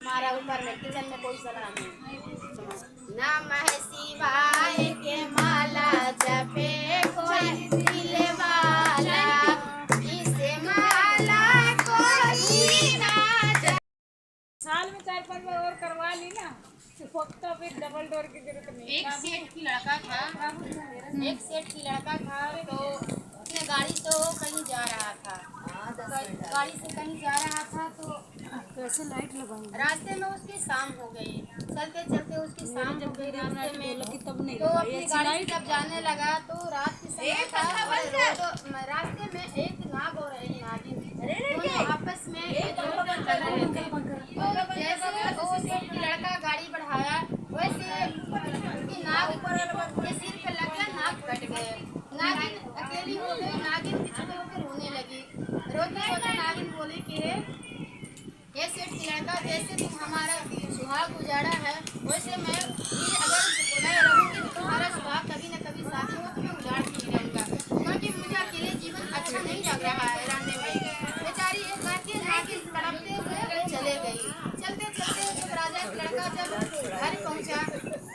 हमारा ऊपर में किचन में कोई सलाह नहीं। नमः शिवाय के माला जपे कोई दिल वाला, इसे माला कोई ना जपे। साल में 4-5 बार और करवा ली ना, फक्त एक डबल डोर की जरूरत नहीं। एक सेठ की लड़का था तो उसने गाड़ी तो कहीं जा रहा था, गाड़ी से कहीं जा रहा था तो कैसे लाइट लगाऊंगी? रास्ते में उसकी शाम हो गई, चलते चलते उसकी शाम हो गई रास्ते में। तब नहीं तो अपनी गाड़ी जब जाने लगा तो रात के समय था और रास्ते में एक नाग और एक नागिन दोनों आपस में चल रहे थे। तो जैसे वो सेठ की लड़का गाड़ी बढ़ाया वैसे उसकी नाग के सिर पे लग गया, नाग कट गए। नागिन अकेली हो गई, नागिन पीछे होकर रोने लगी। रोते रोते नागिन बोली कि ये सेठ की लड़का, जैसे तुम हमारा सुहाग उजाड़ा है वैसे मैं रहूँगी तो तुम्हारा सुहाग कभी न कभी शादी हो तो मैं उजाड़ नहीं रहूँगा, क्योंकि मुझे अकेले जीवन अच्छा नहीं लग रहा है रहने में। बेचारी एक करके नागिन तड़पते हुए चले गई। चलते चलते जब राजा का लड़का जब घर पहुँचा,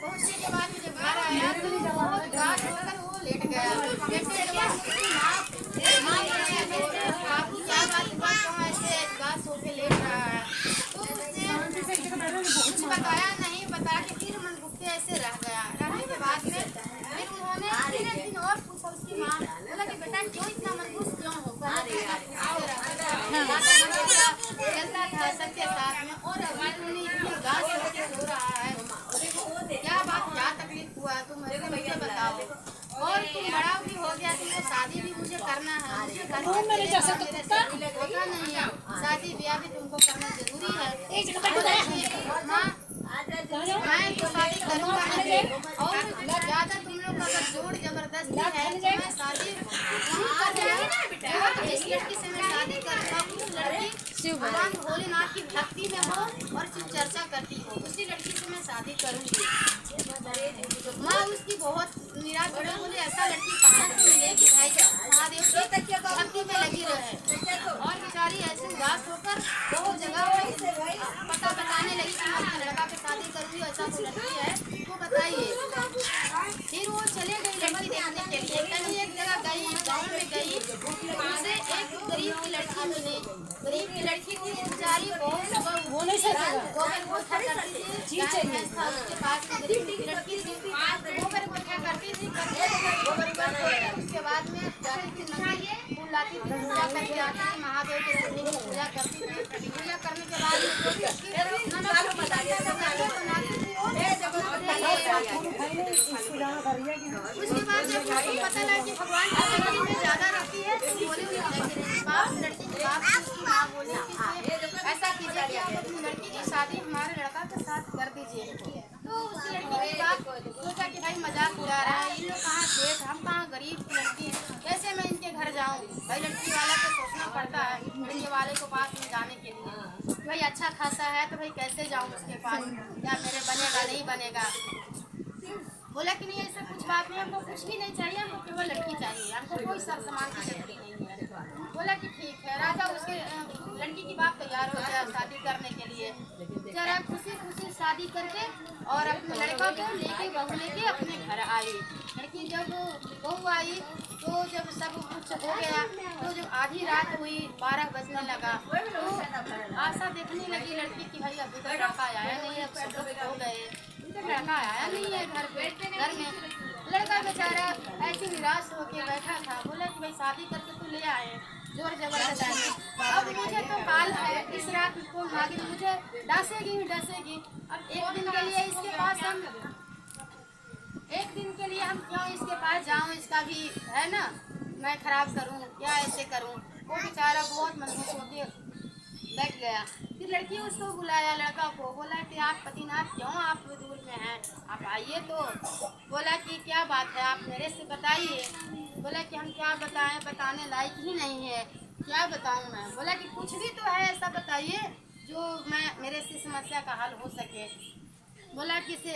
पहुँचने के बाद जब घर आया तो बहुत घास होकर वो लेट गया। लेटने के बाद माँ बाबू क्या बात हुआ, क्यों ऐसे घास होके लेट रहा है? तो उसने कुछ बताया नहीं, बता के फिर मन गुस्से ऐसे रह गया। रहने के बाद में फिर उन्होंने फिर एक दिन और पूछा उसकी माँ, बोला कि बेटा क्यों इतना मनहूस क्यों हो? चलता था सबके साथ में और अभी तुमने इतनी घास होके सो रहा है, क्या बात, क्या तकलीफ हुआ तुम मुझे बताओ। और तुम बड़ा भी हो गया, तुमको शादी भी मुझे करना है, मुझे होगा नहीं है, शादी ब्याह भी तुमको करना जरूरी है। मैं तो शादी करूँगा नहीं, और ज्यादा तुम लोग अगर जोर जबरदस्ती है तो मैं शादी जिस लड़की से मैं शादी करूँगा उस लड़की भगवान भोलेनाथ की भक्ति में हो और शिव चर्चा करती हो, उसी लड़की से मैं शादी करूँगी। माँ उसकी बहुत निराश हो गई, बोले ऐसा लड़की कहाँ से मिलेगी भाई, महादेव की भक्ति में लगी रहे। और बेचारी ऐसे उदास होकर बहुत जगह पता बताने लगी कि मैं लड़का के शादी करूँगी, ऐसा तो लड़की है वो बताइए। फिर वो चले गई लड़की देखने के लिए, कहीं एक जगह गई, गाँव में गई, उसे एक गरीब की लड़की मिली। गरीब की लड़की थी बेचारी, बहुत उसके पास गरीब की लड़की थी, गोबर इकट्ठा करती थी, उसके बाद में जाती थी नदी फूल लाती थी, पूजा करके आती थी, महादेव के शिवलिंग की पूजा करती थी। पूजा करने के बाद उसके बाद जब पता लगा कि भगवान की लड़की में ज्यादा रहती है तो बोले लड़की के बाप उसकी माँ बोली ऐसा कीजिए कि आप अपनी लड़की की शादी हमारे लड़का के साथ कर दीजिए। तो उस लड़की के बाप सोचा कि भाई मजाक उड़ा रहा है, इन लोग कहाँ सेठ, हम कहाँ गरीब की लड़की, कैसे मैं इनके घर जाऊँ? भाई लड़की वाला को सोचना पड़ता है लड़के वाले को पास में जाने के लिए, भाई अच्छा खासा है तो भाई कैसे जाऊँ उसके पास, क्या मेरे बनेगा नहीं बनेगा? बोला कि नहीं ऐसा कुछ बात नहीं, हमको कुछ भी नहीं चाहिए, हमको केवल लड़की चाहिए, हमको कोई सर सामान की जरूरत नहीं है। बोला कि ठीक है। राजा उसके लड़की की बात तैयार हो गया शादी करने के लिए, जरा खुशी खुशी शादी करके और अपने लड़का को लेके बहू लेके अपने घर आई। लड़की जब बहू आई तो जब सब कुछ हो गया तो जब आधी रात हुई 12 बजने लगा तो आशा देखने लगी लड़की की भाई अभी तक लड़का आया नहीं, अब सब लोग हो गए, लड़का आया नहीं है घर में। लड़का बेचारा ऐसे निराश होके बैठा था, बोला कि भाई शादी करके तो ले आए जोर जबरदस्ती, अब मुझे तो काल है, इस रात को नागिन मुझे डसेगी ही डसेगी। अब एक दिन के लिए हम क्यों इसके पास जाऊं, इसका भी है ना, मैं खराब करूं क्या ऐसे करूं? वो बेचारा बहुत मनहूस होके बैठ गया। फिर लड़की उसको बुलाया, लड़का को बोला कि आप पतिनाथ क्यों आप दूर में हैं, आप आइए। तो बोला कि क्या बात है आप मेरे से बताइए। बोला कि हम क्या बताएं, बताने लायक ही नहीं है, क्या बताऊं मैं? बोला कि कुछ भी तो है ऐसा बताइए जो मेरे से समस्या का हल हो सके। बोला कि से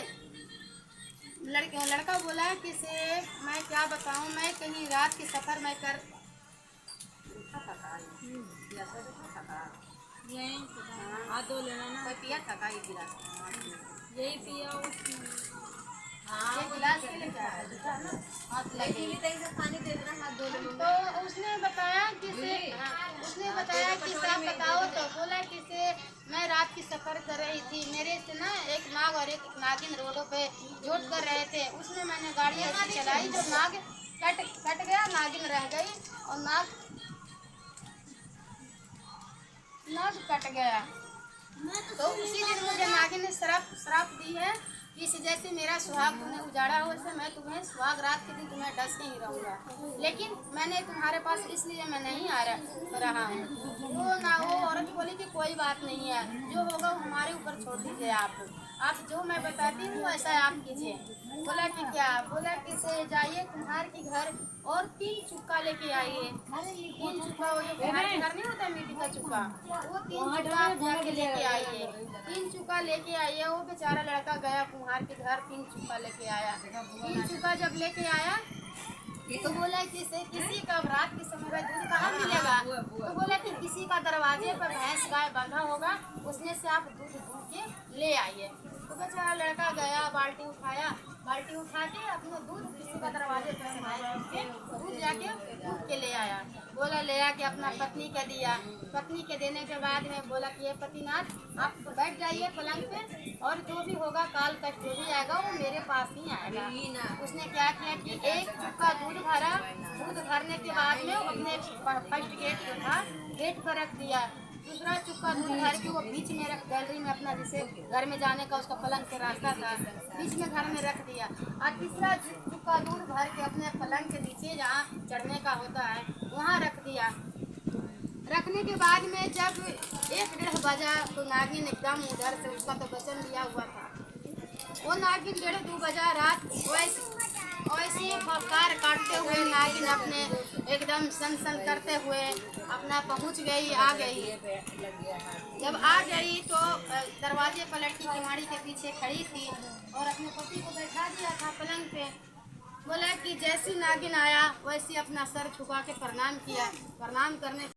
लड़का बोला कि से मैं क्या बताऊं, मैं कहीं रात के सफ़र में कर यही हाथ धो लेना ना। कोई पिया था का ये गिलास? यही पिया उसने। ये गिलास के लिए क्या है? दूसरा ना हाथ लगे पानी दे देना, हाथ धो लेना। तो उसने बताया कि साहब बताओ, तो बोला कि से मैं रात की सफर कर रही थी, मेरे से ना एक नाग और एक नागिन रोडों पे जोट कर रहे थे। उसमें मैंने गाड़ी ऐसी चलाई जो नाग कट गया, नागिन रह गई और नाग कट गया। तो उसी दिन मुझे नागिन ने श्राप दी है कि जैसे मेरा सुहाग तुमने उजाड़ा हो, वैसे मैं तुम्हें सुहाग रात के दिन तुम्हें डस के ही रहूंगा। लेकिन मैंने तुम्हारे पास इसलिए मैं नहीं आ रहा हूँ। वो औरत बोली कि कोई बात नहीं है, जो होगा वो हमारे ऊपर छोड़ दीजिए। आप जो मैं बताती हूँ ऐसा आप कीजिए। बोला कि क्या? बोला कि से जाइए कुम्हार के घर और 3 चुक्का लेके आइए। 3 चुक्का, वो जो कुम्हार के घर नहीं होता मिट्टी का चुक्का, वो 3 चुक्का आप जाके लेके आइए। 3 चुक्का लेके आइए। वो बेचारा लड़का गया कुम्हार के घर, 3 चुक्का लेके आया। 3 चुक्का जब लेके आया तो बोला कि से किसी का रात के समय में दूध कहाँ मिलेगा? तो बोला कि किसी का दरवाजे पर भैंस गाय बंधा होगा, उसने से आप दूध दूध के ले आइए। तो बेचारा लड़का गया, बाल्टी उठा के अपने दूध किसी का दरवाजे पर से भैंस के दूध जाके दूध के ले आया। बोला ले आके अपना पत्नी के दिया। पत्नी के देने के बाद में बोला कि ये पतिनाथ आप बैठ जाइए पलंग पे, और जो भी होगा काल कष्ट जो भी आएगा वो मेरे पास ही आएगा। उसने क्या किया कि 1 चुक्का दूध भरा। दूध भरने के बाद में अपने फर्स्ट गेट जो था गेट पर रख दिया। दूसरा चुक्का दूध भर के वो बीच में गैलरी में अपना, जैसे घर में जाने का उसका पलंग से रास्ता था, बीच में घर में रख दिया। और तीसरा चुक्का दूध भर के अपने पलंग के नीचे जहाँ चढ़ने का होता है वहाँ रख दिया। रखने के बाद में जब 1-1:30 बजा तो नागिन एकदम उधर से, उसका तो वचन लिया हुआ था, वो नागिन 1:30-2 बजा रात वैसे फटकार काटते हुए नागिन अपने एकदम सन करते हुए अपना पहुंच गई, आ गई। जब आ गई तो दरवाजे पर लड़की किवाड़ी के पीछे खड़ी थी और अपने पति को बैठा दिया था पलंग पे। बोला कि जैसी नागिन आया वैसी अपना सर झुका के प्रणाम किया। प्रणाम करने